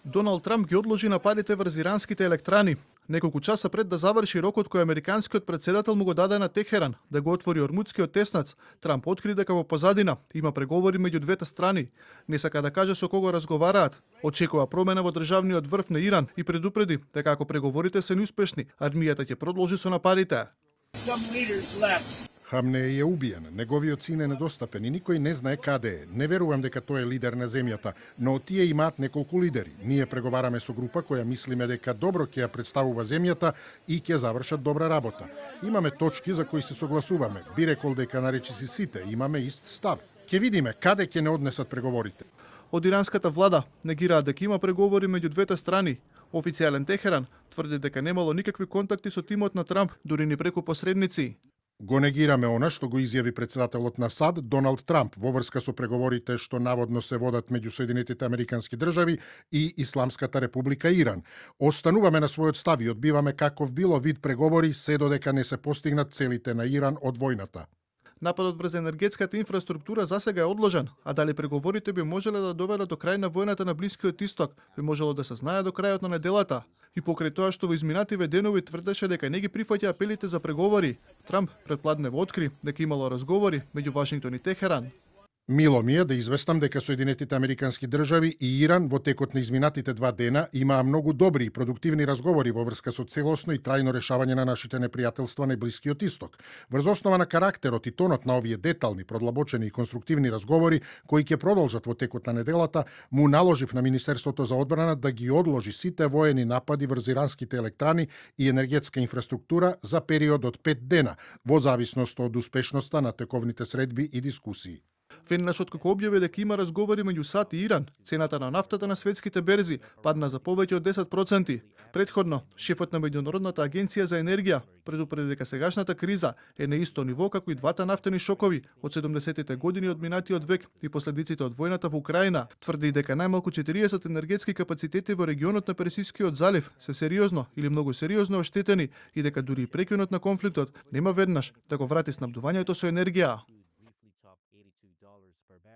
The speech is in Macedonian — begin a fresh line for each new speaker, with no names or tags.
Доналд Трамп ги одложи нападите врз иранските електрани. Неколку часа пред да заврши рокот кој американскиот претседател му го даде на Техеран да го отвори Ормудскиот теснац, Трамп откри дека во позадина има преговори меѓу двете страни. Не сака да каже со кого разговараат. Очекува промена во државниот врв на Иран и предупреди дека ако преговорите се неуспешни, армијата ќе продолжи со нападите.
Хамнеј е убиен, неговиот син е недостапен и никој не знае каде е. Не верувам дека тој е лидер на земјата, но тие имаат неколку лидери. Ние преговараме со група која мислиме дека добро ќе ја представува земјата и ќе завршат добра работа. Имаме точки за кои се согласуваме. Би рекол дека наречиси сите имаме ист став. Ќе видиме каде ќе не однесат преговорите.
Од иранската влада негираат дека има преговори меѓу двете страни. Официјален Техеран тврди дека немало никакви контакти со тимот на Трамп, дури ни преку посредници.
Го негираме она што го изјави претседателот на САД Доналд Трамп во врска со преговорите што наводно се водат меѓу Соединетите Американски држави и Исламската република Иран. Остануваме на својот став и одбиваме каков било вид преговори се додека не се постигнат целите на Иран од војната.
Нападот врз енергетската инфраструктура засега е одложен, а дали преговорите би можеле да доведат до крај на војната на Блискиот Исток, би можело да се знае до крајот на неделата. И покрај тоа што во изминативе денови тврдеше дека не ги прифаќа апелите за преговори, Трамп предпладнево откри дека имало разговори меѓу Вашингтон и Техеран.
Мило ми е да известам дека Соединетите Американски држави и Иран во текот на изминатите 2 дена имаа многу добри и продуктивни разговори во врска со целосно и трајно решавање на нашите непријателства на Блискиот Исток. Врз основа на карактерот и тонот на овие детални, продлабочени и конструктивни разговори, кои ќе продолжат во текот на неделата, му наложив на Министерството за одбрана да ги одложи сите воени напади врз иранските електрани и енергетска инфраструктура за период од 5 дена, во зависност од успешноста на тековните средби и дискусии.
Веднаш откако објави дека има разговори меѓу САД и Иран, цената на нафтата на светските берзи падна за повеќе од 10%. Предходно, шефот на Меѓународната агенција за енергија предупреди дека сегашната криза е на исто ниво како и двата нафтени шокови од 70-тите години од минатиот век и последиците од војната во Украина. Тврди дека најмалку 40 енергетски капацитети во регионот на Персискиот залив се сериозно или многу сериозно оштетени и дека дури и прекинот на конфликтот нема веднаш да го врати снабдувањето со енергија.